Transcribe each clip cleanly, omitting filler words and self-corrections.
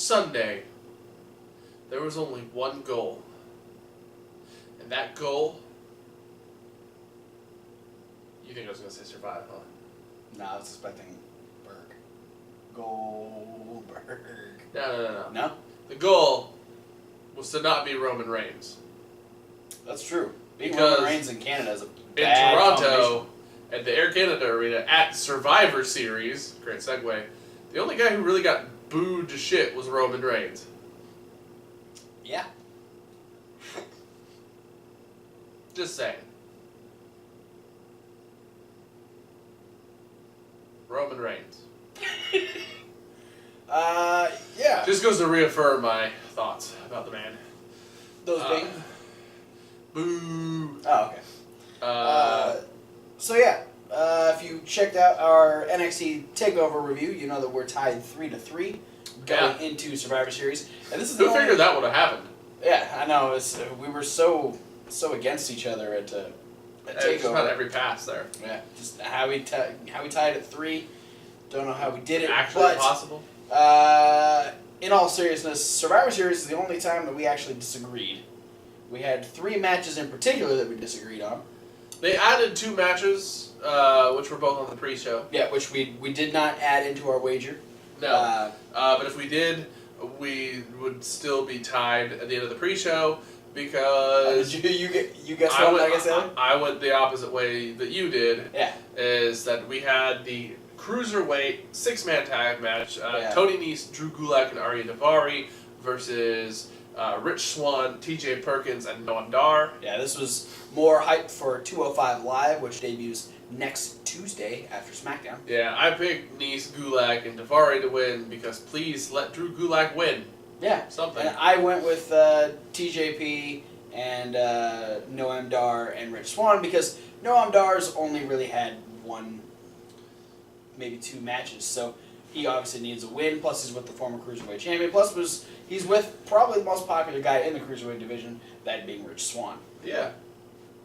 Sunday, there was only one goal. And that goal... You think I was going to say survive, huh? No, I was expecting Berg. Goldberg. No. No? The goal was to not be Roman Reigns. That's true. Being Because Roman Reigns in Canada is a in bad Toronto, at the Air Canada Arena, at Survivor Series, great segue, the only guy who really got booed to shit was Roman Reigns. Yeah. Just saying. Roman Reigns. Yeah. Just goes to reaffirm my thoughts about the man. Those being? Boo. Oh, okay. So yeah, if you checked out our NXT Takeover review, you know that we're tied 3-3 going into Survivor Series, and this is Who figured that would have happened? Yeah, I know. We were so against each other at Takeover. Just about every pass there. Yeah, just how we tied at 3. Don't know how we did it. Actually possible. In all seriousness, Survivor Series is the only time that we actually disagreed. We had 3 matches in particular that we disagreed on. They added 2 matches, which were both on the pre-show. Yeah, which we did not add into our wager. No. But if we did, we would still be tied at the end of the pre-show because you guessed what I guess I went the opposite way that you did. Yeah. Is that we had the Cruiserweight 6-man tag match, Tony Nese, Drew Gulak, and Arya Daivari versus Rich Swann, TJ Perkins, and Noam Dar. Yeah, this was more hype for 205 Live, which debuts next Tuesday after Smackdown. Yeah, I picked Nese, Gulak, and Daivari to win because please let Drew Gulak win. Yeah. Something. And I went with TJP and Noam Dar and Rich Swann because Noam Dar's only really had 1, maybe 2 matches, so he obviously needs a win, plus he's with the former Cruiserweight champion, plus he's with probably the most popular guy in the Cruiserweight division, that being Rich Swann. Yeah.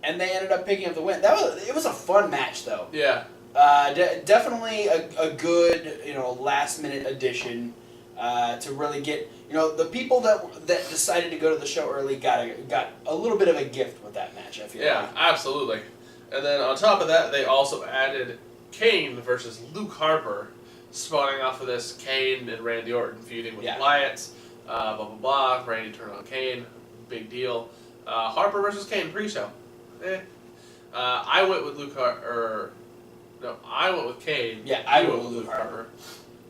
And they ended up picking up the win. It was a fun match, though. Yeah. Definitely a good, last-minute addition to really get, the people that decided to go to the show early got a little bit of a gift with that match, I feel like. Yeah, absolutely. And then on top of that, they also added Kane versus Luke Harper, spawning off of this Kane and Randy Orton feuding with the Wyatts, blah, blah, blah. Randy turned on Kane, big deal. Harper versus Kane pre-show. I went with I went with Kane. Yeah, I went with Luke Harper.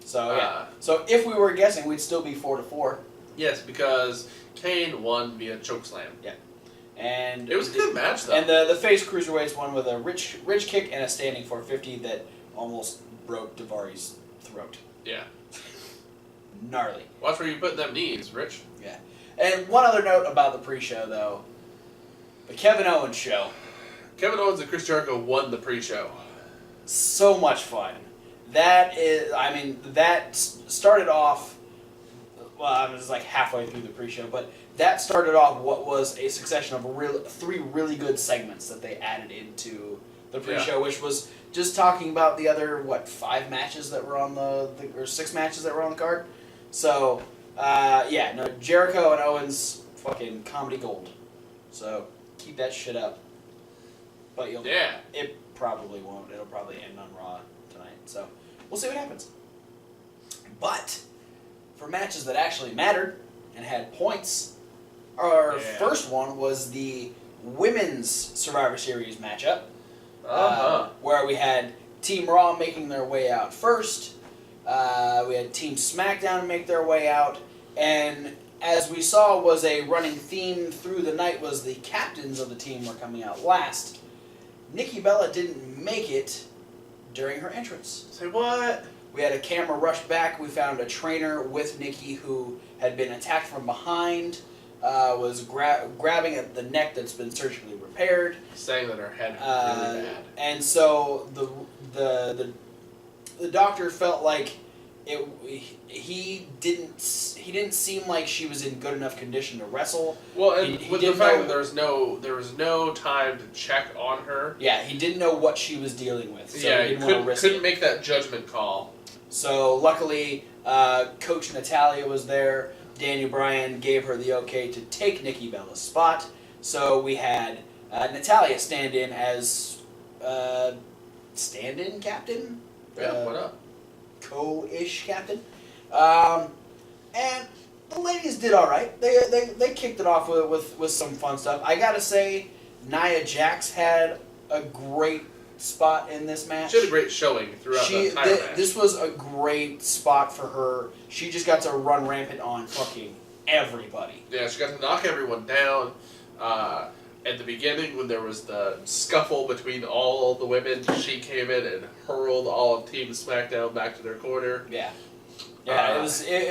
So, so if we were guessing, we'd still be 4-4. Yes, because Kane won via chokeslam. Yeah. And it was a good match, though. And the face cruiserweights won with a rich kick and a standing 450 that almost broke Daivari's throat. Yeah. Gnarly. Watch where you put them knees, Rich. Yeah. And one other note about the pre-show, though. The Kevin Owens show. Kevin Owens and Chris Jericho won the pre-show. So much fun. That started off, well, I was like halfway through the pre-show, but that started off what was a succession of 3 really good segments that they added into the pre-show, which was just talking about the other, 5 matches that were on or 6 matches that were on the card. So, Jericho and Owens, fucking comedy gold. So, keep that shit up. But it probably won't. It'll probably end on Raw tonight. So, we'll see what happens. But, for matches that actually mattered and had points, our first one was the Women's Survivor Series matchup. Where we had Team Raw making their way out first. We had Team SmackDown make their way out. And as we saw was a running theme through the night was the captains of the team were coming out last. Nikki Bella didn't make it during her entrance. Say what? We had a camera rush back. We found a trainer with Nikki who had been attacked from behind, was grabbing at the neck that's been surgically repaired. Saying that her head was really bad. And so the doctor felt like he didn't seem like she was in good enough condition to wrestle. Well, and with the fact that there was no time to check on her. Yeah, he didn't know what she was dealing with. So he couldn't make that judgment call. So luckily, Coach Natalia was there. Daniel Bryan gave her the okay to take Nikki Bella's spot. So we had Natalia stand in as stand-in captain. Yeah, what up? Co-ish captain. And the ladies did all right. They kicked it off with some fun stuff. I gotta say, Nia Jax had a great spot in this match. She had a great showing throughout the entire match. This was a great spot for her. She just got to run rampant on fucking everybody. Yeah, she got to knock everyone down. At the beginning, when there was the scuffle between all the women, she came in and hurled all of Team Smackdown back to their corner. Yeah. Yeah, it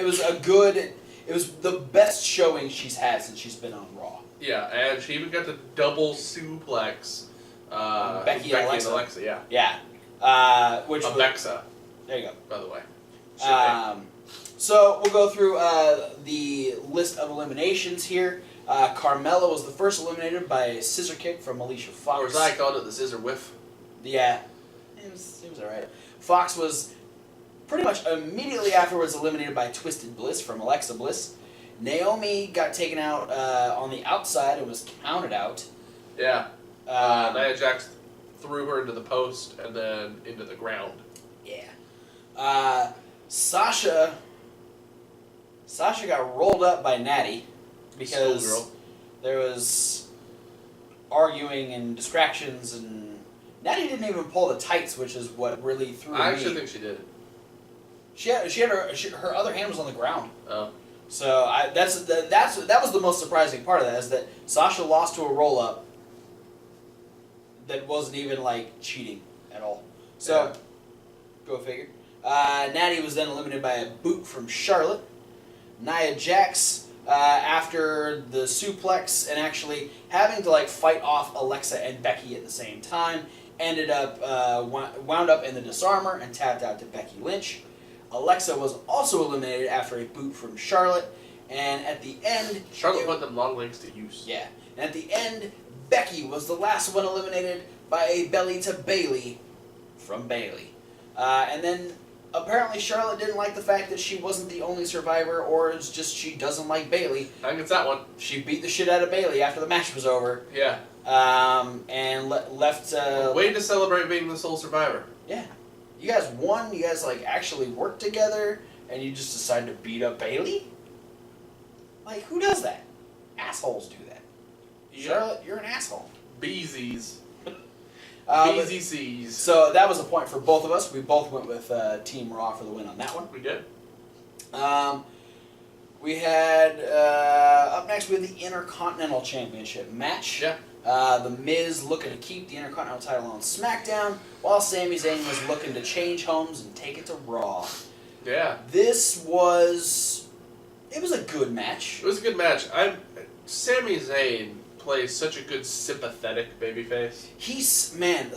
was a good... It was the best showing she's had since she's been on Raw. Yeah, and she even got to double suplex Becky and Alexa. yeah. Yeah. Which Alexa. There you go. By the way. So we'll go through the list of eliminations here. Carmella was the first eliminated by a scissor kick from Alicia Fox. Or as I called it, the scissor whiff. Yeah. It was alright. Fox was pretty much immediately afterwards eliminated by Twisted Bliss from Alexa Bliss. Naomi got taken out on the outside and was counted out. Yeah. Nia Jax threw her into the post and then into the ground. Yeah. Sasha got rolled up by Natty because there was arguing and distractions, and Natty didn't even pull the tights, which is what really threw me. I actually think she did. She had her other hand was on the ground. Oh. So that was the most surprising part of that, is that Sasha lost to a roll up that wasn't even like cheating at all. So yeah. Go figure. Natty was then eliminated by a boot from Charlotte. Nia Jax, after the suplex and actually having to like fight off Alexa and Becky at the same time, ended up wound up in the disarmor and tapped out to Becky Lynch. Alexa was also eliminated after a boot from Charlotte, and at the end... Charlotte put them long legs to use. Yeah. And at the end, Becky was the last one eliminated by a belly to Bayley from Bayley. And then apparently Charlotte didn't like the fact that she wasn't the only survivor, or it's just she doesn't like Bayley. I think it's that one. She beat the shit out of Bayley after the match was over. Yeah. And left... way to celebrate being the sole survivor. Yeah. You guys won, you guys like actually worked together, and you just decided to beat up Bayley? Like, who does that? Assholes do that. Yeah. Charlotte, you're an asshole. BZs. BZCs. So that was a point for both of us. We both went with Team Raw for the win on that one. We did. We had, up next, we had the Intercontinental Championship match. Yeah. The Miz looking to keep the Intercontinental title on SmackDown, while Sami Zayn was looking to change homes and take it to Raw. Yeah. This was... It was a good match. It was a good match. Sami Zayn plays such a good sympathetic babyface. He's... Man,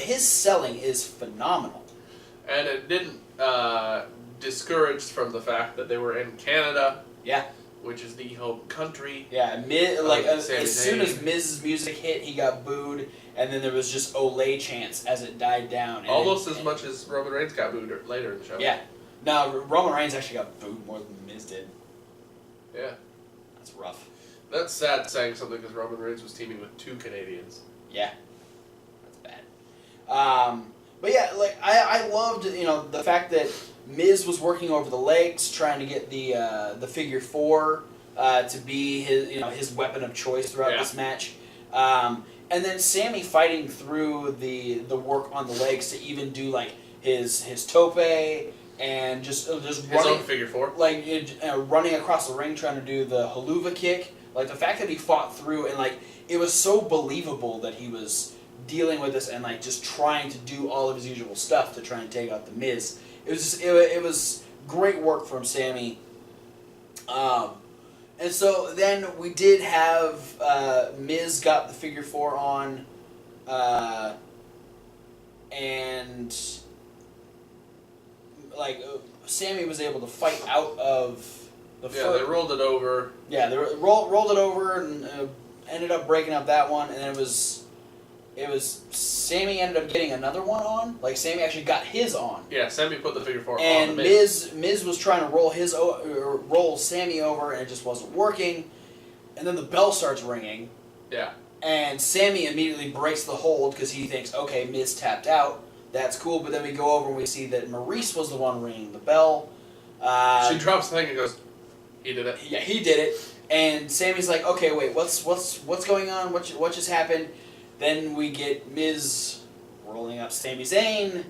his selling is phenomenal. And it didn't discourage from the fact that they were in Canada. Yeah. Which is the home country. Yeah, as soon as Miz's music hit, he got booed, and then there was just Olay chants as it died down. Almost as much as Roman Reigns got booed later in the show. Yeah. No, Roman Reigns actually got booed more than Miz did. Yeah. That's rough. That's sad saying something because Roman Reigns was teaming with 2 Canadians. Yeah. That's bad. But yeah, like I loved, the fact that Miz was working over the legs, trying to get the figure 4 to be his weapon of choice throughout this match, and then Sammy fighting through the work on the legs to even do like his tope and just his running, own figure 4, like running across the ring trying to do the haluva kick. Like the fact that he fought through and like it was so believable that he was dealing with this and like just trying to do all of his usual stuff to try and take out the Miz. It was great work from Sammy. And so then we did have Miz got the figure 4 on, and like Sammy was able to fight out of the they rolled it over. Yeah, they rolled it over and ended up breaking up that one, and it was Sammy ended up getting another one on. Like Sammy actually got his on. Yeah, Sammy put the figure 4 on And the Miz. Miz was trying to roll Sammy over, and it just wasn't working. And then the bell starts ringing. Yeah. And Sammy immediately breaks the hold because he thinks, okay, Miz tapped out. That's cool. But then we go over and we see that Maurice was the one ringing the bell. She drops the thing and goes, he did it. Yeah, he did it. And Sammy's like, okay, wait, what's going on? What just happened? Then we get Miz rolling up Sami Zayn.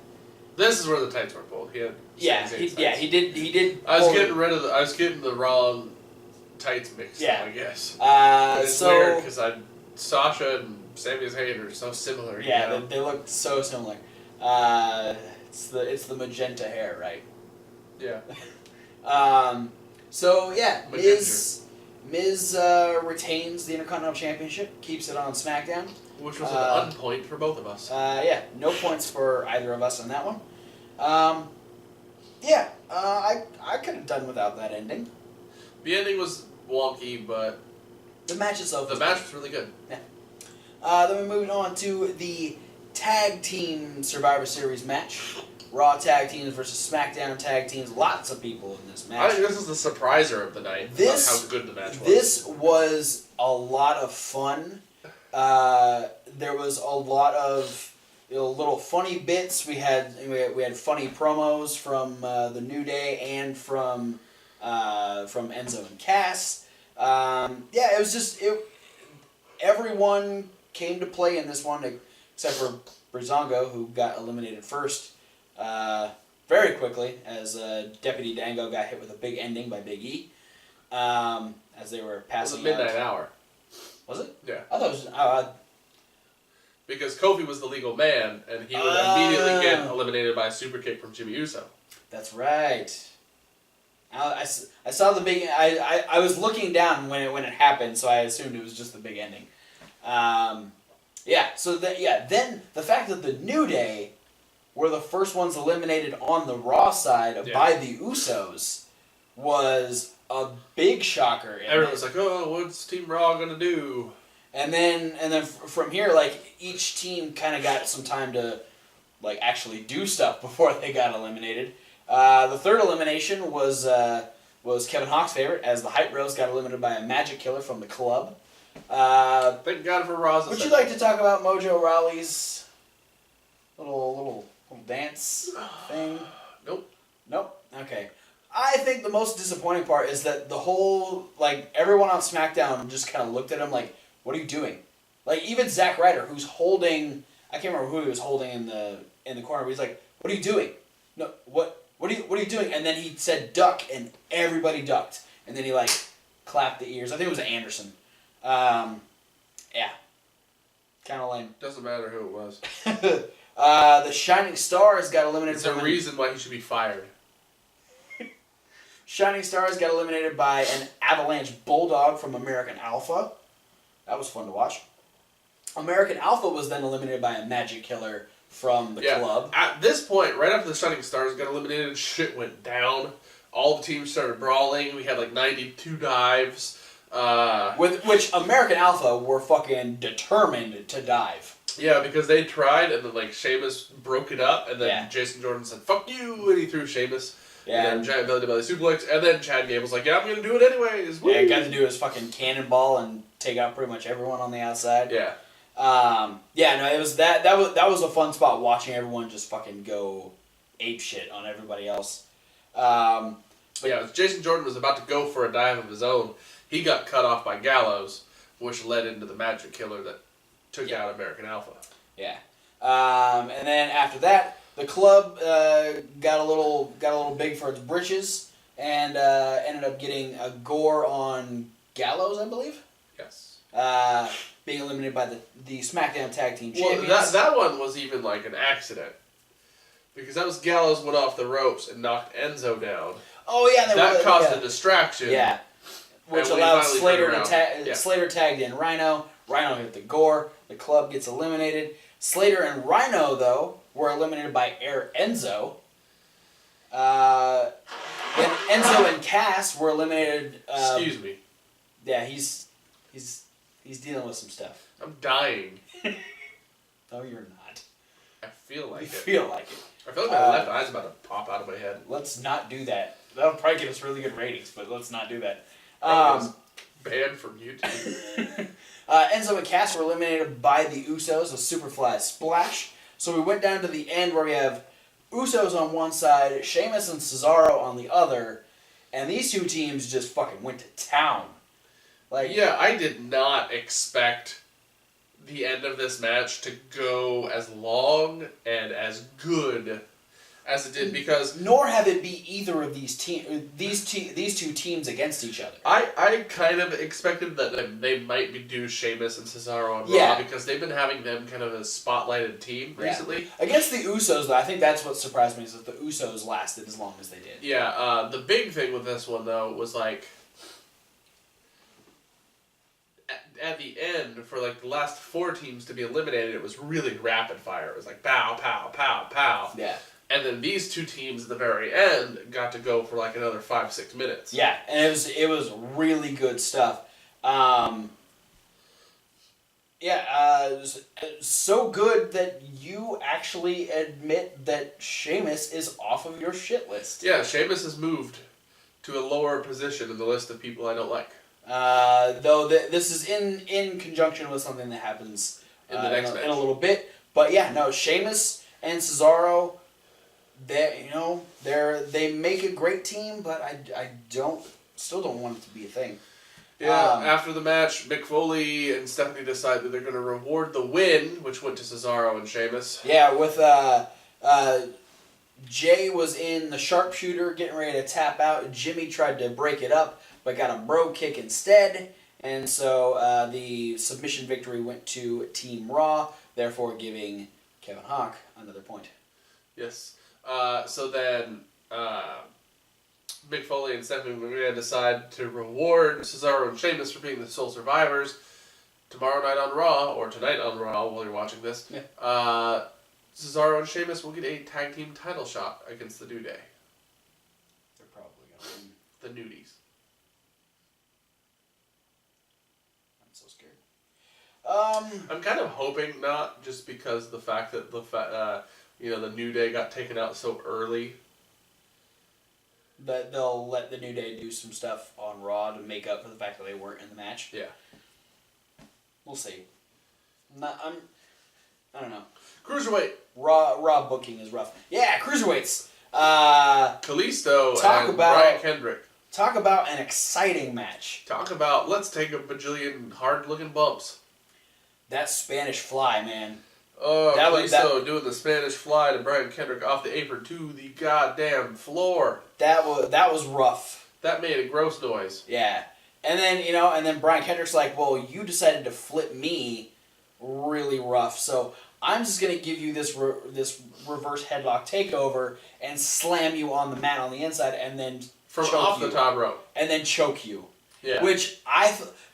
This is where the tights were pulled. He did. He did. I was getting the wrong tights mixed. Yeah. I guess. It's weird because Sasha and Sami Zayn are so similar. Yeah, they look so similar. It's the magenta hair, right? Yeah. So yeah, Miz retains the Intercontinental Championship, keeps it on SmackDown. Which was an unpoint for both of us. Yeah, no points for either of us on that one. I could have done without that ending. The ending was wonky, but the match itself was really good. Yeah. Then we moved on to the Tag Team Survivor Series match. Raw Tag Teams versus SmackDown Tag Teams. Lots of people in this match. I think this is the surpriser of the night. How good the match was. This was a lot of fun. There was a lot of little funny bits. We had funny promos from the New Day and from Enzo and Cass. It was just everyone came to play in this one except for Breezango, who got eliminated first very quickly as Deputy Dango got hit with a big ending by Big E as they were passing. It was a midnight hour. Was it? Yeah. I thought it was. Because Kofi was the legal man, and he would immediately get eliminated by a super kick from Jimmy Uso. That's right. I saw the big. I was looking down when it happened, so I assumed it was just the big ending. Then the fact that the New Day were the first ones eliminated on the Raw side by the Usos was a big shocker. Everyone was like, "Oh, what's Team Raw gonna do?" And then from here, like each team kind of got some time to like actually do stuff before they got eliminated. The third elimination was Kevin Hawk's favorite, as the Hype Bros got eliminated by a Magic Killer from the club. Thank God for Raw's. Would you like to talk about Mojo Rawley's little dance thing? Nope. Okay. I think the most disappointing part is that the whole everyone on SmackDown just kind of looked at him like, "What are you doing?" Like even Zack Ryder, who's holding, I can't remember who he was holding in the corner, but he's like, "What are you doing? No, what are you doing?" And then he said, "Duck," and everybody ducked. And then he clapped the ears. I think it was Anderson. Kind of lame. Doesn't matter who it was. The Shining Stars got eliminated. There's a reason why he should be fired. Shining Stars got eliminated by an Avalanche Bulldog from American Alpha. That was fun to watch. American Alpha was then eliminated by a Magic Killer from the club. At this point, right after the Shining Stars got eliminated, shit went down. All the teams started brawling. We had 92 dives. Which American Alpha were fucking determined to dive. Yeah, because they tried, and then Sheamus broke it up, and then Jason Jordan said, "Fuck you," and he threw Sheamus. Yeah. And then Giant Belly to Belly suplex, and then Chad Gable's like, "Yeah, I'm gonna do it anyways." Woo! Yeah, got to do his fucking cannonball and take out pretty much everyone on the outside. Yeah. It was that was a fun spot watching everyone just fucking go ape shit on everybody else. Jason Jordan was about to go for a dive of his own. He got cut off by Gallows, which led into the Magic Killer that took out American Alpha. Yeah. And then after that, the club got a little big for its britches and ended up getting a gore on Gallows, I believe. Yes. Being eliminated by the SmackDown Tag Team Champions. Well, that one was even an accident. Because that was Gallows went off the ropes and knocked Enzo down. Oh, yeah. That caused a distraction. Yeah. Which allowed Slater to Slater tagged in Rhino. Rhino hit the gore. The club gets eliminated. Slater and Rhino, though, were eliminated by Enzo. Then Enzo and Cass were eliminated. Excuse me. Yeah, he's dealing with some stuff. I'm dying. No, you're not. I feel like You it. feel like it. I feel like my left eye's about to pop out of my head. Let's not do that. That'll probably get us really good ratings, but let's not do that. Banned from YouTube. Enzo and Cass were eliminated by the Usos, a Superfly splash. So we went down to the end where we have Usos on one side, Sheamus and Cesaro on the other, and these two teams just fucking went to town. Like, yeah, I did not expect the end of this match to go as long and as good as it did, because nor have it be either of these two teams against each other. I kind of expected that they might do Sheamus and Cesaro on Raw, because they've been having them kind of a spotlighted team recently. Against the Usos, though, I think that's what surprised me, is that the Usos lasted as long as they did. Yeah, the big thing with this one, though, was like, at the end, for like the last 4 teams to be eliminated, it was really rapid fire. It was like pow, pow, pow, pow. Yeah. And then these 2 teams at the very end got to go for like another 5-6 minutes. Yeah, and it was really good stuff. It was so good that you actually admit that Sheamus is off of your shit list. Yeah, Sheamus has moved to a lower position in the list of people I don't like. Though this is in conjunction with something that happens in the next match. In a little bit. But yeah, no, Sheamus and Cesaro, they make a great team, but I still don't want it to be a thing. Yeah, after the match, Mick Foley and Stephanie decide that they're going to reward the win, which went to Cesaro and Sheamus. Yeah, with Jay was in the sharpshooter getting ready to tap out. Jimmy tried to break it up, but got a bro kick instead. And so the submission victory went to Team Raw, therefore giving Kevin Hawk another point. Yes. So then Mick Foley and Stephanie McMahon decide to reward Cesaro and Sheamus for being the sole survivors. Tomorrow night on Raw, or tonight on Raw while you're watching this, Cesaro and Sheamus will get a tag team title shot against the New Day. They're probably going to win. The Nudies. I'm so scared. I'm kind of hoping not, just because the fact that the New Day got taken out so early. That they'll let the New Day do some stuff on Raw to make up for the fact that they weren't in the match. Yeah. We'll see. I don't know. Cruiserweight. Raw booking is rough. Yeah, cruiserweights. Kalisto and Brian Kendrick. Talk about an exciting match. Talk about, let's take a bajillion hard-looking bumps. That Spanish fly, man. Oh, Kalisto doing the Spanish fly to Brian Kendrick off the apron to the goddamn floor. That was rough. That made a gross noise. Yeah. And then Brian Kendrick's like, well, you decided to flip me really rough, so I'm just going to give you this reverse headlock takeover and slam you on the mat on the inside and then from off the top rope. And then choke you. Yeah. Which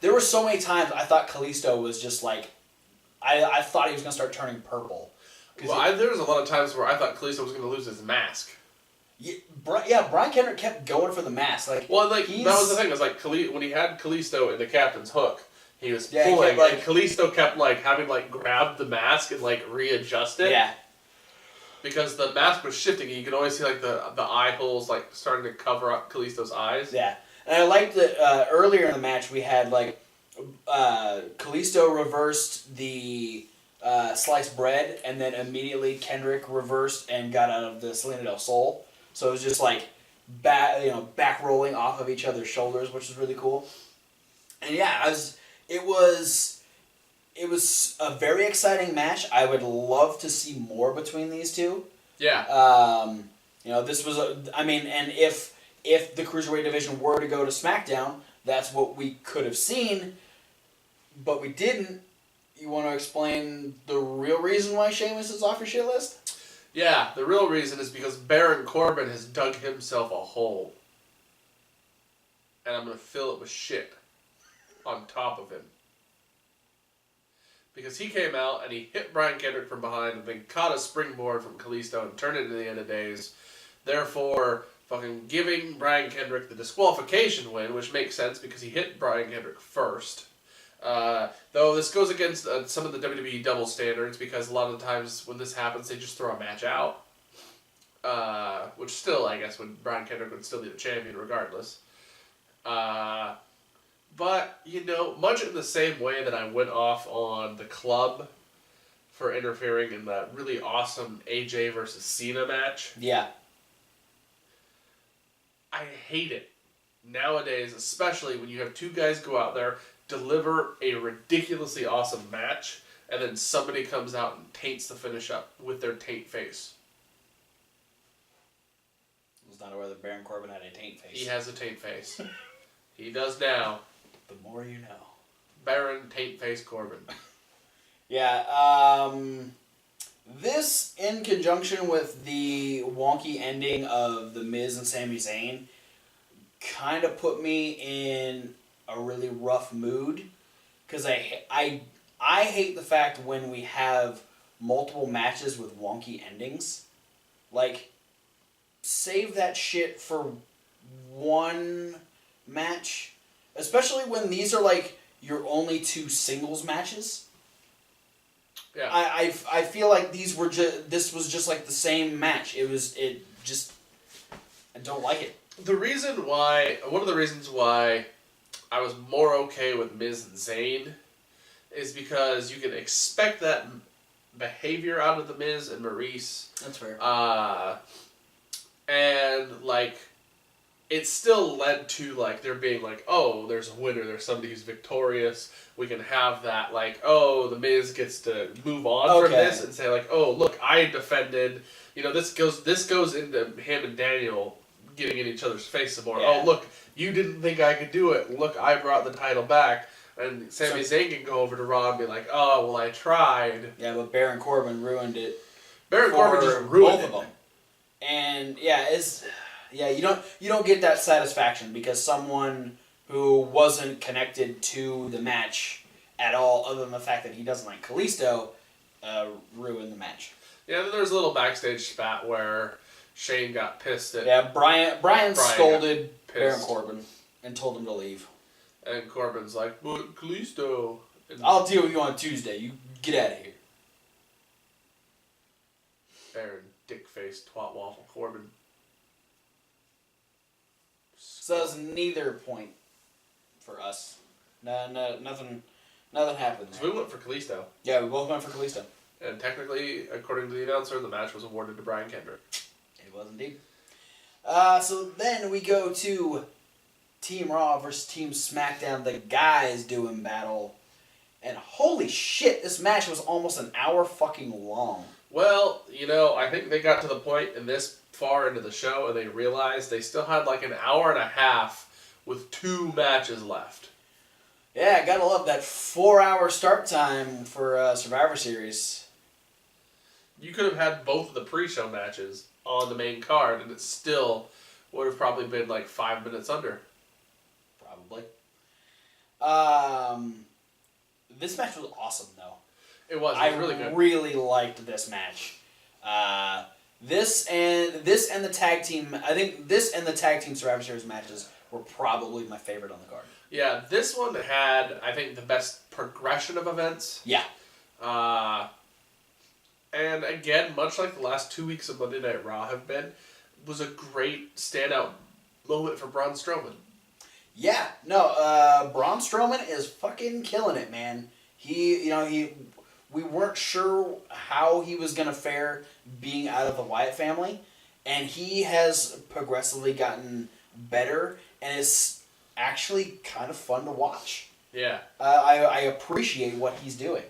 there were so many times I thought Kalisto was just like, I thought he was going to start turning purple. Well, there was a lot of times where I thought Kalisto was going to lose his mask. Yeah, Brian Kendrick kept going for the mask. That was the thing. It was like when he had Kalisto in the captain's hook, he was pulling, and Kalisto kept having grab the mask and readjust it. Yeah. Because the mask was shifting, and you could always see the eye holes starting to cover up Kalisto's eyes. Yeah, and I liked that earlier in the match we had Kalisto reversed the sliced bread, and then immediately Kendrick reversed and got out of the Selena del Sol. So it was just back rolling off of each other's shoulders, which was really cool. And yeah, it was a very exciting match. I would love to see more between these two. Yeah. This was and if the Cruiserweight division were to go to Smackdown, that's what we could have seen, but we didn't. You want to explain the real reason why Sheamus is off your shit list? Yeah, the real reason is because Baron Corbin has dug himself a hole. And I'm going to fill it with shit on top of him. Because he came out and he hit Brian Kendrick from behind and then caught a springboard from Kalisto and turned it into the end of days. Therefore, fucking giving Brian Kendrick the disqualification win, which makes sense because he hit Brian Kendrick first. Though this goes against some of the WWE double standards because a lot of the times when this happens, they just throw a match out. Which still, I guess, Brian Kendrick would still be the champion regardless. But, much in the same way that I went off on the club for interfering in that really awesome AJ versus Cena match. Yeah. I hate it nowadays, especially when you have two guys go out there, deliver a ridiculously awesome match, and then somebody comes out and taints the finish up with their taint face. I was not aware that Baron Corbin had a taint face. He has a taint face. He does now. The more you know. Baron Taint Face Corbin. Yeah, this, in conjunction with the wonky ending of The Miz and Sami Zayn, kind of put me in a really rough mood. Because I hate the fact when we have multiple matches with wonky endings. Like, save that shit for one match. Especially when these are, like, your only two singles matches. Yeah. I feel like this was just like the same match. I don't like it. One of the reasons why I was more okay with Miz and Zayn is because you can expect that behavior out of the Miz and Maurice. That's fair. And like, it still led to like there being like, oh, there's a winner, there's somebody who's victorious. We can have that like, oh, the Miz gets to move on from this and say like, oh, look, I defended. This goes into him and Daniel getting in each other's face some more. Yeah. Oh, look, you didn't think I could do it. Look, I brought the title back. And Sami Zayn can go over to Raw and be like, oh, well, I tried. Yeah, but Baron Corbin ruined it. Baron Corbin just ruined both of them. And you don't get that satisfaction because someone who wasn't connected to the match at all, other than the fact that he doesn't like Kalisto, ruined the match. Yeah, then there's a little backstage spat where Shane got pissed at... Yeah, Brian scolded Baron Corbin and told him to leave. And Corbin's like, but Kalisto... I'll deal with you on Tuesday. You get out of here. Baron dick-faced twat waffle Corbin. So that was neither point for us. No, nothing happened there. So we went for Kalisto. Yeah, we both went for Kalisto. And technically, according to the announcer, the match was awarded to Brian Kendrick. It was indeed. So then we go to Team Raw versus Team SmackDown, the guys doing battle. And holy shit, this match was almost an hour fucking long. Well, I think they got to the point in this far into the show and they realized they still had like an hour and a half with 2 matches left. Yeah, gotta love that 4-hour start time for Survivor Series. You could have had both of the pre-show matches on the main card and it still would have probably been like 5 minutes under. Probably. This match was awesome though. It was really good. I really liked this match. This and the tag team. I think this and the tag team Survivor Series matches were probably my favorite on the card. Yeah, this one had, I think, the best progression of events. Yeah. And again, much like the last 2 weeks of Monday Night Raw have been, was a great standout moment for Braun Strowman. Yeah, no, Braun Strowman is fucking killing it, man. We weren't sure how he was going to fare being out of the Wyatt family, and he has progressively gotten better, and it's actually kind of fun to watch. Yeah. I appreciate what he's doing.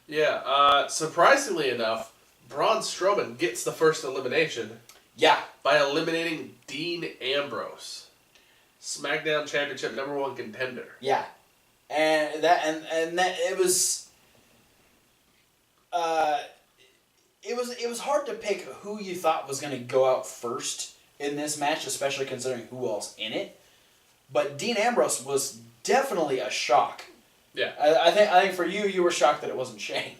Yeah, surprisingly enough, Braun Strowman gets the first elimination. Yeah. By eliminating Dean Ambrose. SmackDown Championship #1 contender. Yeah. And that it was hard to pick who you thought was going to go out first in this match, especially considering who else in it. But Dean Ambrose was definitely a shock. Yeah. I think for you were shocked that it wasn't Shane.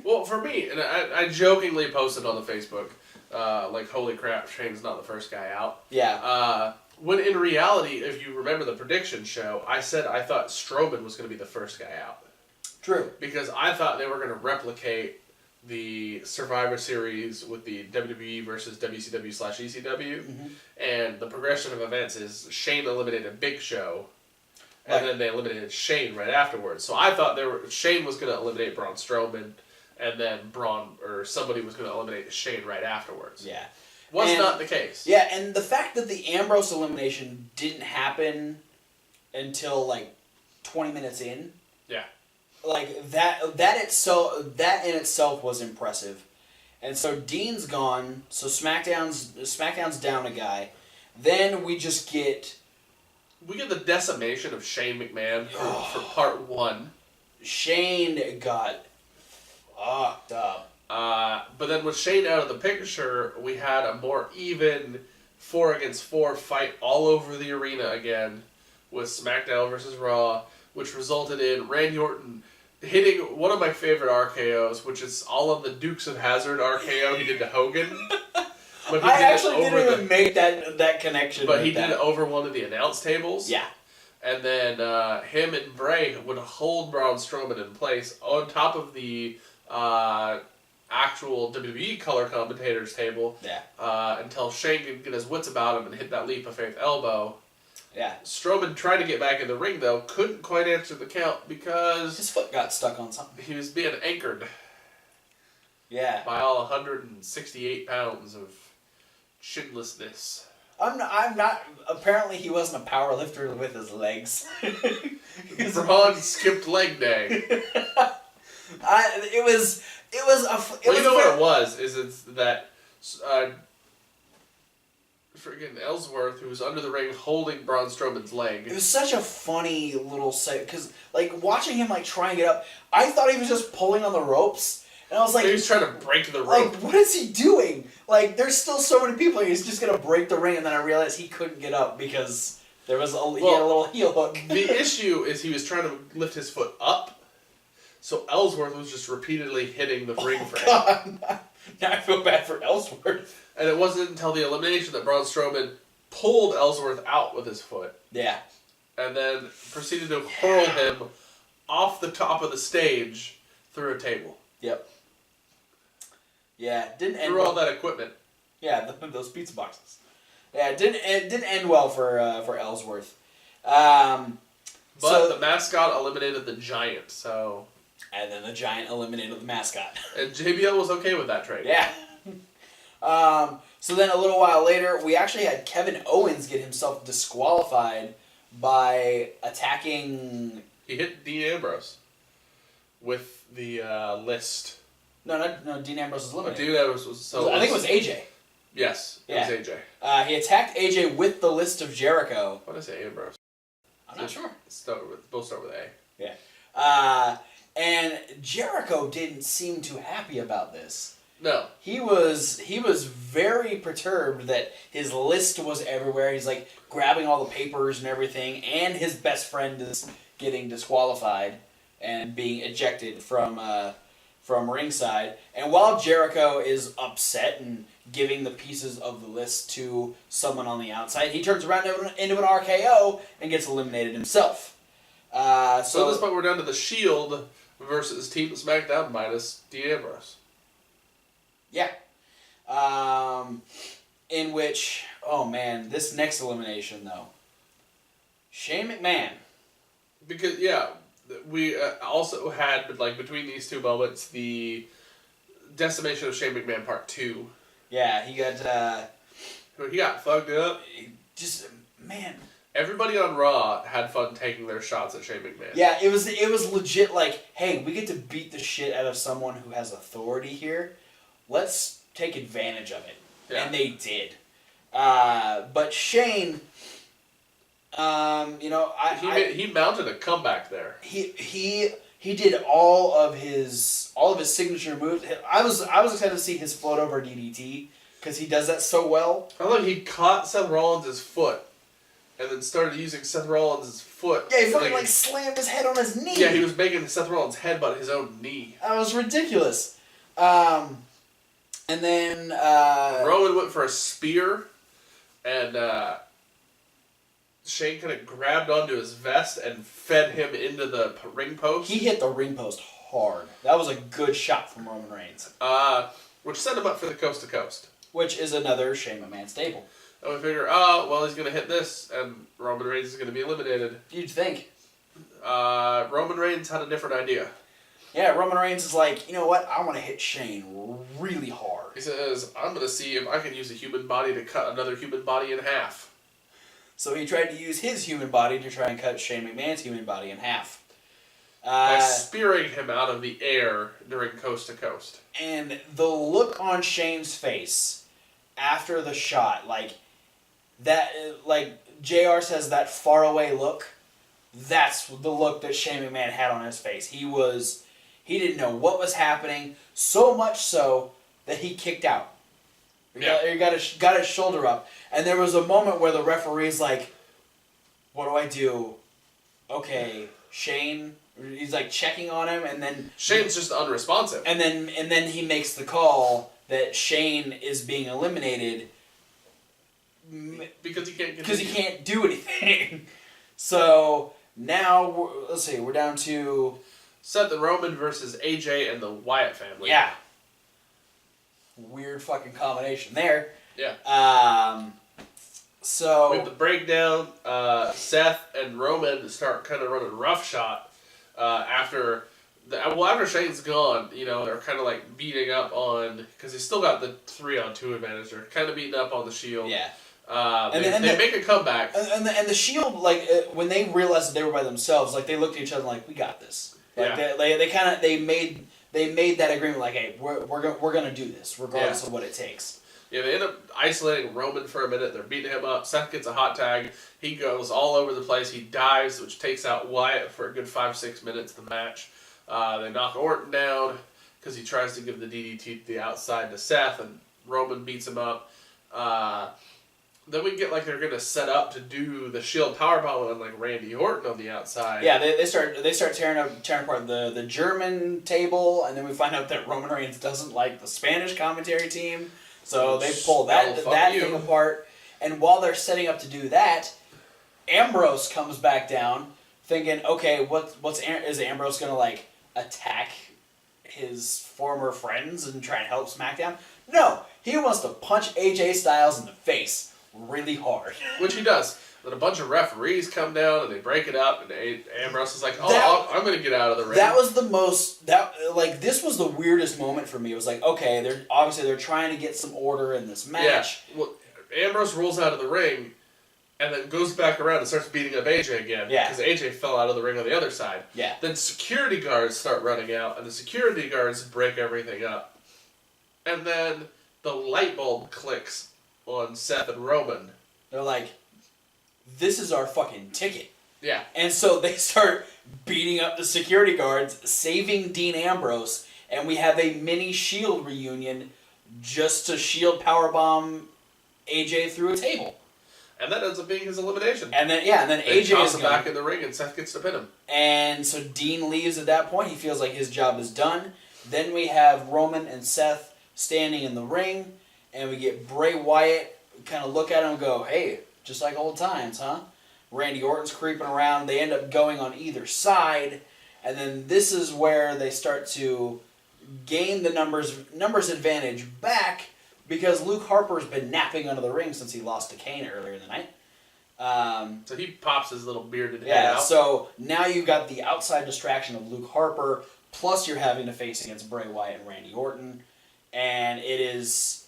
Well, for me, and I jokingly posted on the Facebook, like, holy crap, Shane's not the first guy out. Yeah. When in reality, if you remember the prediction show, I said I thought Strowman was going to be the first guy out. True. Because I thought they were going to replicate the Survivor Series with the WWE versus WCW/ECW. Mm-hmm. And the progression of events is Shane eliminated Big Show, and then they eliminated Shane right afterwards. So I thought Shane was going to eliminate Braun Strowman, and then somebody was going to eliminate Shane right afterwards. Yeah. Was not the case. Yeah, and the fact that the Ambrose elimination didn't happen until 20 minutes in. Yeah. That in itself was impressive. And so Dean's gone, so SmackDown's down a guy. Then we just get the decimation of Shane McMahon for part 1. Shane got fucked up. But then with Shane out of the picture, we had a more even 4 against 4 fight all over the arena again with SmackDown versus Raw, which resulted in Randy Orton hitting one of my favorite RKOs, which is all of the Dukes of Hazzard RKO he did to Hogan. But I actually didn't even make that connection. But he did it over one of the announce tables. Yeah. And then him and Bray would hold Braun Strowman in place on top of the actual WWE color commentators table. Yeah. Until Shane could get his wits about him and hit that leap of faith elbow. Yeah. Strowman tried to get back in the ring, though. Couldn't quite answer the count because his foot got stuck on something. He was being anchored. Yeah. By all 168 pounds of chinlessness. I'm not. Apparently, he wasn't a power lifter with his legs. Braun skipped leg day. It was what it was? It's that freaking Ellsworth, who was under the ring holding Braun Strowman's leg. It was such a funny little sight because, watching him try and get up, I thought he was just pulling on the ropes, and I was like, he was trying to break the rope. What is he doing? There's still so many people. He's just gonna break the ring, and then I realized he couldn't get up because he had a little heel hook. The issue is he was trying to lift his foot up, so Ellsworth was just repeatedly hitting the ring frame. God. Now I feel bad for Ellsworth. And it wasn't until the elimination that Braun Strowman pulled Ellsworth out with his foot. Yeah. And then proceeded to hurl him off the top of the stage through a table. Yep. Yeah, didn't end through all that equipment. Yeah, those pizza boxes. Yeah, it didn't end well for Ellsworth. But the mascot eliminated the Giant, so. And then the Giant eliminated the mascot. And JBL was okay with that trade. Yeah. So then a little while later, we actually had Kevin Owens get himself disqualified by attacking. He hit Dean Ambrose with the list. No, Dean Ambrose was eliminated. Dean Ambrose was. I think it was AJ. Yes, it was AJ. He attacked AJ with the list of Jericho. What did I say, Ambrose? I'm not sure. Both start with A. Yeah. And Jericho didn't seem too happy about this. No. He was very perturbed that his list was everywhere. He's grabbing all the papers and everything, and his best friend is getting disqualified and being ejected from ringside. And while Jericho is upset and giving the pieces of the list to someone on the outside, he turns around into an RKO and gets eliminated himself. So at this point, we're down to the Shield versus Team SmackDown minus Dean Ambrose. Yeah. In which, oh man, this next elimination though. Shane McMahon. Because, we also had, between these two moments, the decimation of Shane McMahon Part 2. Yeah, he got fucked up. Just, man. Everybody on Raw had fun taking their shots at Shane McMahon. Yeah, it was legit hey, we get to beat the shit out of someone who has authority here. Let's take advantage of it. Yeah. And they did. But Shane, he mounted a comeback there. He did all of his signature moves. I was excited to see his float over DDT because he does that so well. I love he caught Seth Rollins' foot and then started using Seth Rollins' foot. Yeah, he fucking slammed his head on his knee. Yeah, he was making Seth Rollins' headbutt his own knee. That was ridiculous. And then Rowan went for a spear, and Shane kind of grabbed onto his vest and fed him into the ring post. He hit the ring post hard. That was a good shot from Roman Reigns. Which set him up for the coast to coast. Which is another Shane McMahon staple. And we figure, oh, well, he's going to hit this, and Roman Reigns is going to be eliminated. You'd think. Roman Reigns had a different idea. Yeah, Roman Reigns is like, you know what? I want to hit Shane really hard. He says, I'm going to see if I can use a human body to cut another human body in half. So he tried to use his human body to try and cut Shane McMahon's human body in half. By spearing him out of the air during Coast to Coast. And the look on Shane's face after the shot, JR says that faraway look, that's the look that Shane McMahon had on his face. He didn't know what was happening, so much so that he kicked out. He got his shoulder up. And there was a moment where the referee's like, what do I do? Okay, Shane, he's like checking on him, and then Shane's just unresponsive. And then he makes the call that Shane is being eliminated because he can't do anything. So now we're down to Seth and Roman versus AJ and the Wyatt family. Yeah. Weird fucking combination there. Yeah. So with the breakdown, Seth and Roman start kind of running roughshod after Shane's gone. You know, they're kind of like beating up on, because he's still got the 3-on-2 advantage. They're kind of beating up on the Shield. Yeah. They make a comeback. And the Shield, when they realized that they were by themselves, they looked at each other like, we got this. They made that agreement like, hey, we're gonna do this regardless of what it takes. Yeah, they end up isolating Roman for a minute. They're beating him up. Seth gets a hot tag. He goes all over the place. He dives, which takes out Wyatt for a good 5-6 minutes of the match. They knock Orton down because he tries to give the DDT to the outside to Seth, and Roman beats him up. Then we get they're gonna set up to do the Shield powerbomb on Randy Orton on the outside. Yeah, they start tearing apart the German table, and then we find out that Roman Reigns doesn't like the Spanish commentary team, so they pull that thing apart. And while they're setting up to do that, Ambrose comes back down, thinking, okay, is Ambrose gonna attack his former friends and try and help SmackDown? No, he wants to punch AJ Styles in the face really hard. Which he does. Then a bunch of referees come down and they break it up, and Ambrose is like, I'm going to get out of the ring. That was the most, this was the weirdest moment for me. It was like, okay, they're trying to get some order in this match. Yeah. Well, Ambrose rolls out of the ring and then goes back around and starts beating up AJ again. Yeah. Because AJ fell out of the ring on the other side. Yeah. Then security guards start running out, and the security guards break everything up. And then the light bulb clicks on Seth and Roman. They're like, this is our fucking ticket. Yeah. And so they start beating up the security guards, saving Dean Ambrose, and we have a mini Shield reunion just to Shield powerbomb AJ through a table. And that ends up being his elimination. And then AJ is back in the ring, and Seth gets to pin him. And so Dean leaves at that point. He feels like his job is done. Then we have Roman and Seth standing in the ring. And we get Bray Wyatt kind of look at him and go, hey, just like old times, huh? Randy Orton's creeping around. They end up going on either side. And then this is where they start to gain the numbers advantage back, because Luke Harper's been napping under the ring since he lost to Kane earlier in the night. So he pops his little bearded head out. Yeah, so now you've got the outside distraction of Luke Harper, plus you're having to face against Bray Wyatt and Randy Orton. And it is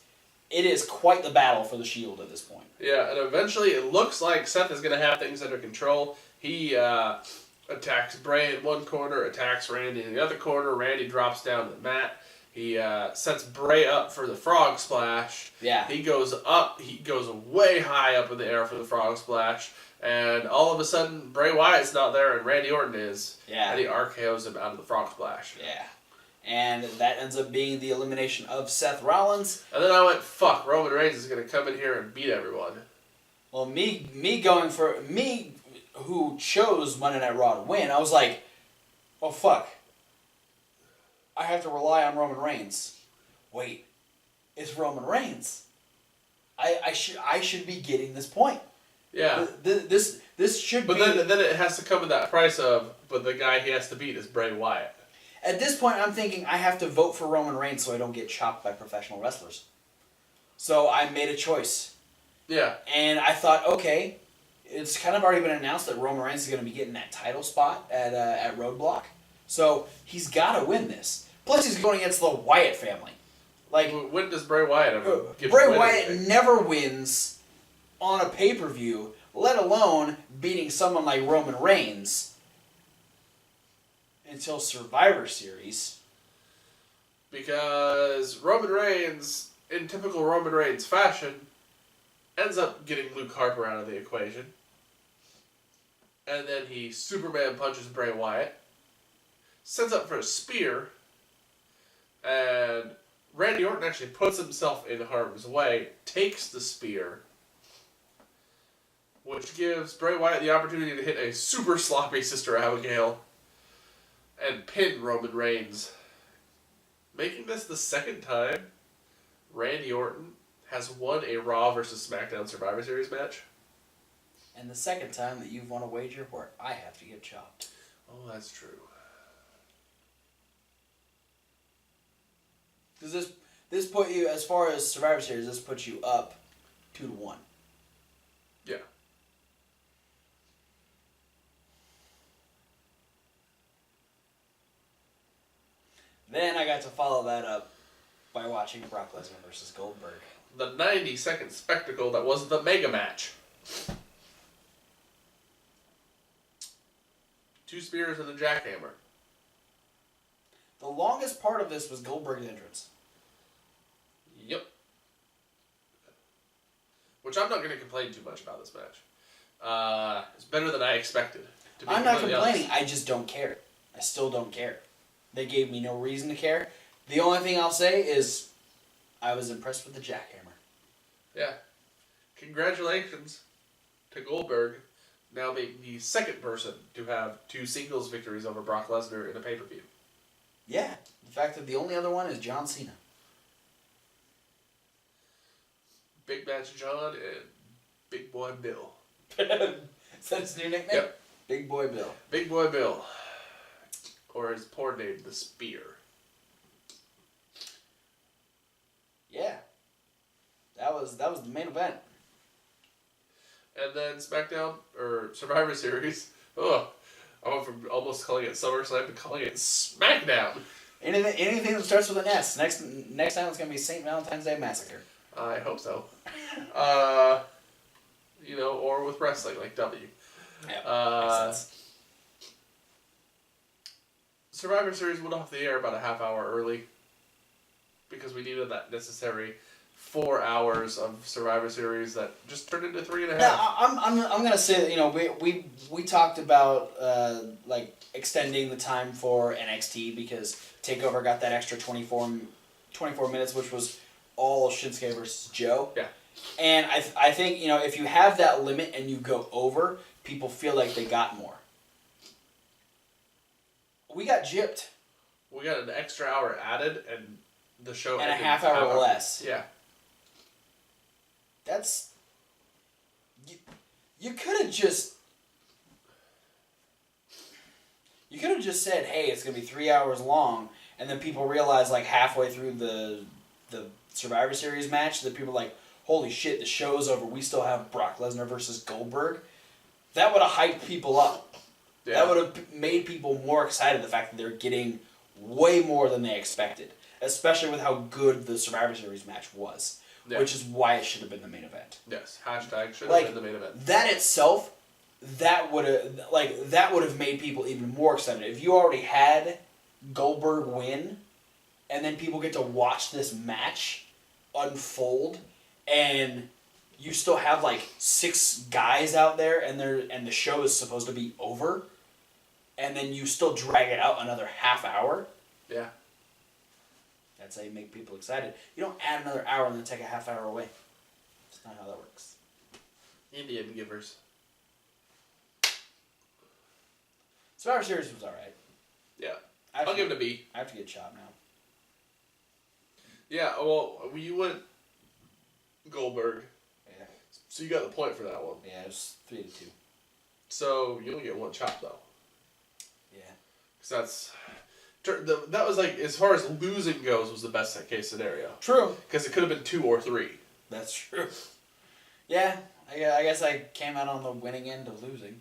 quite the battle for the Shield at this point. Yeah, and eventually it looks like Seth is going to have things under control. He attacks Bray in one corner, attacks Randy in the other corner. Randy drops down to the mat. He sets Bray up for the frog splash. Yeah. He goes up. He goes way high up in the air for the frog splash. And all of a sudden, Bray Wyatt's not there and Randy Orton is. Yeah. And he RKO's him out of the frog splash. Yeah. And that ends up being the elimination of Seth Rollins. And then I went, fuck, Roman Reigns is going to come in here and beat everyone. Well, me who chose Monday Night Raw to win, I was like, oh fuck, I have to rely on Roman Reigns. Wait, it's Roman Reigns. I should be getting this point. Yeah. This This should but be... But then it has to come with that price of, but the guy he has to beat is Bray Wyatt. At this point, I'm thinking I have to vote for Roman Reigns so I don't get chopped by professional wrestlers. So I made a choice. Yeah. And I thought, okay, it's kind of already been announced that Roman Reigns is going to be getting that title spot at Roadblock. So he's got to win this. Plus, he's going against the Wyatt family. Like, when does Bray Wyatt ever get Bray Wyatt never wins on a pay-per-view, let alone beating someone like Roman Reigns until Survivor Series. Because Roman Reigns, in typical Roman Reigns fashion, ends up getting Luke Harper out of the equation. And then he Superman punches Bray Wyatt. Sends up for a spear. And Randy Orton actually puts himself in harm's way, takes the spear, which gives Bray Wyatt the opportunity to hit a super sloppy Sister Abigail and pin Roman Reigns. Making this the second time Randy Orton has won a Raw vs. SmackDown Survivor Series match. And the second time that you've won a wager where I have to get chopped. Oh, that's true. Does this put you, as far as Survivor Series, this puts you up 2-1? Yeah. Then I got to follow that up by watching Brock Lesnar versus Goldberg. The 90-second spectacle that was the mega match. 2 spears and a jackhammer. The longest part of this was Goldberg's entrance. Yep. Which I'm not going to complain too much about this match. It's better than I expected. I'm not complaining, I just don't care. I still don't care. They gave me no reason to care. The only thing I'll say is I was impressed with the jackhammer. Yeah. Congratulations to Goldberg, now being the second person to have 2 singles victories over Brock Lesnar in a pay-per-view. Yeah. The fact that the only other one is John Cena. Big Match John and Big Boy Bill. Is that his new nickname? Yep. Big Boy Bill. Big Boy Bill. Or his poor name, The Spear. Yeah. That was the main event. And then SmackDown, or Survivor Series. Oh, I went from almost calling it SummerSlam to calling it Smackdown. Anything that starts with an S. Next time it's going to be St. Valentine's Day Massacre. I hope so. Or with wrestling, like W. Yeah, makes sense. Survivor Series went off the air about a half hour early because we needed that necessary 4 hours of Survivor Series that just turned into 3.5. Now, I'm gonna say that we talked about extending the time for NXT because Takeover got that extra 24 minutes, which was all Shinsuke versus Joe. Yeah. And I think if you have that limit and you go over, people feel like they got more. We got gypped. We got an extra hour added, and the show and a ended half hour less. Yeah. That's... You could have just... You could have just said, hey, it's going to be 3 hours long, and then people realize, halfway through the Survivor Series match, that people are like, holy shit, the show's over, we still have Brock Lesnar versus Goldberg. That would have hyped people up. Yeah. That would have made people more excited, the fact that they're getting way more than they expected. Especially with how good the Survivor Series match was. Yeah. Which is why it should have been the main event. Yes, hashtag should have been the main event. That itself, that would have made people even more excited. If you already had Goldberg win, and then people get to watch this match unfold, and you still have 6 guys out there, and the show is supposed to be over, and then you still drag it out another half hour. Yeah. That's how you make people excited. You don't add another hour and then take a half hour away. That's not how that works. Indian givers. Survivor Series was alright. Yeah. I'll give it a B. I have to get chopped now. Yeah, well, you went Goldberg. Yeah. So you got the point for that one. Yeah, it was 3-2. So you only get one chop though. Yeah. Because that was like, as far as losing goes, was the best case scenario. True. Because it could have been 2 or 3. That's true. Yeah, I guess I came out on the winning end of losing.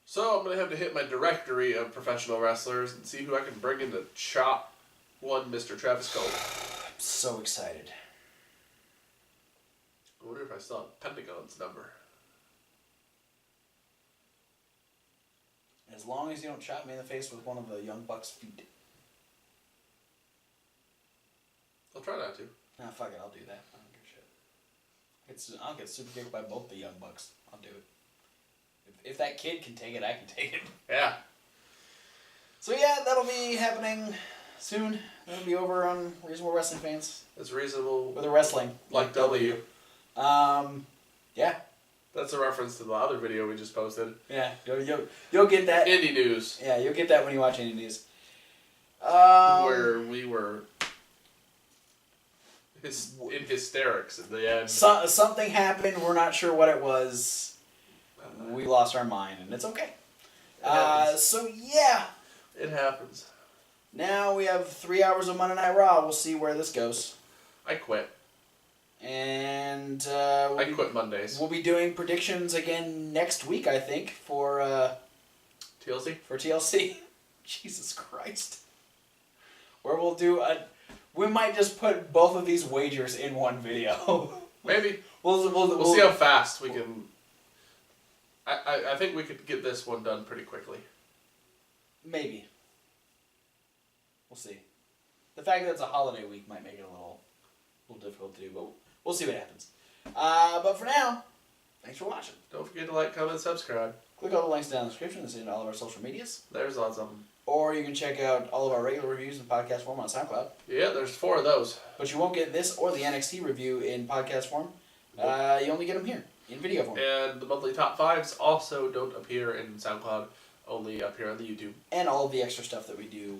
So I'm going to have to hit my directory of professional wrestlers and see who I can bring in to chop one Mr. Travis Colt. I'm so excited. I wonder if I still have Pentagon's number. As long as you don't chop me in the face with one of the Young Bucks' feet. I'll try not to. Nah, fuck it, I'll do that. I don't give a shit. I'll get super kicked by both the Young Bucks. I'll do it. If that kid can take it, I can take it. Yeah. So yeah, that'll be happening soon. That'll be over on Reasonable Wrestling Fans. That's reasonable. With the wrestling. Like W. Yeah. That's a reference to the other video we just posted. Yeah, you'll get that. Indie News. Yeah, you'll get that when you watch Indie News. Where we were in hysterics at the end. Something happened. We're not sure what it was. We lost our mind, and it's okay. So yeah. It happens. Now we have 3 hours of Monday Night Raw. We'll see where this goes. I quit. And I quit Mondays. We'll be doing predictions again next week, I think, for TLC. For TLC. Jesus Christ. Where we'll do we might just put both of these wagers in one video. Maybe. We'll see how fast we can. I think we could get this one done pretty quickly. Maybe. We'll see. The fact that it's a holiday week might make it a little difficult to do, but we'll see what happens. But for now, thanks for watching. Don't forget to like, comment, subscribe. Click all the links down in the description to see all of our social medias. There's lots of them. Or you can check out all of our regular reviews in podcast form on SoundCloud. Yeah, there's 4 of those. But you won't get this or the NXT review in podcast form. You only get them here, in video form. And the monthly top 5s also don't appear in SoundCloud, only appear on the YouTube. And all of the extra stuff that we do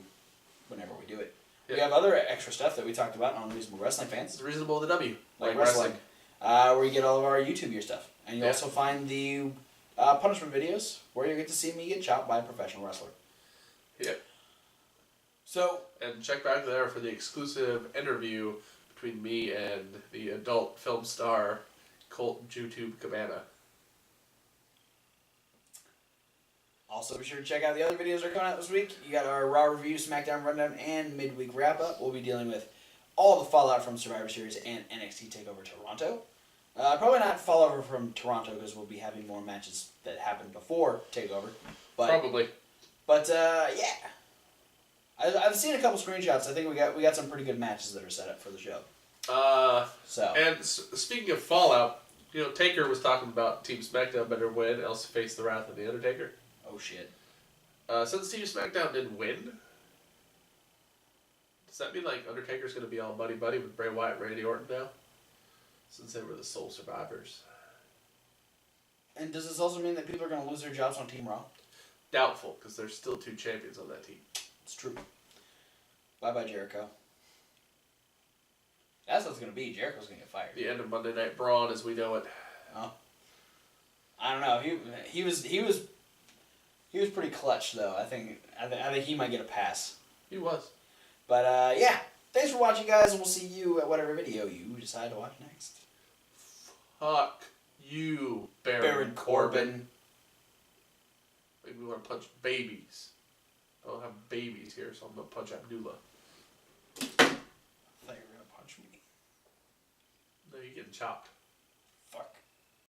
whenever we do it. Yeah. We have other extra stuff that we talked about on Reasonable Wrestling Fans. It's reasonable to W. Like wrestling. Where you get all of our YouTube gear stuff. And you also find the punishment videos where you get to see me get chopped by a professional wrestler. Yep. So. And check back there for the exclusive interview between me and the adult film star Colt YouTube Cabana. Also, be sure to check out the other videos that are coming out this week. You got our Raw review, Smackdown rundown, and midweek wrap-up. We'll be dealing with all the fallout from Survivor Series and NXT TakeOver Toronto. Probably not fallout from Toronto because we'll be having more matches that happened before TakeOver. But, probably. But yeah, I've seen a couple screenshots. I think we got some pretty good matches that are set up for the show. And speaking of fallout, Taker was talking about Team SmackDown better win, else face the wrath of the Undertaker. Oh shit. Since Team SmackDown didn't win, does that mean like Undertaker's going to be all buddy-buddy with Bray Wyatt and Randy Orton now? Since they were the sole survivors. And does this also mean that people are going to lose their jobs on Team Raw? Doubtful, because there's still 2 champions on that team. It's true. Bye-bye, Jericho. That's what it's going to be. Jericho's going to get fired. The end of Monday Night Brawl as we know it. Oh. I don't know. He was pretty clutch, though. I think he might get a pass. He was. But, yeah. Thanks for watching, guys, and we'll see you at whatever video you decide to watch next. Fuck you, Baron Corbin. Make me want to punch babies. I don't have babies here, so I'm going to punch Abdullah. I thought you were going to punch me. No, you're getting chopped.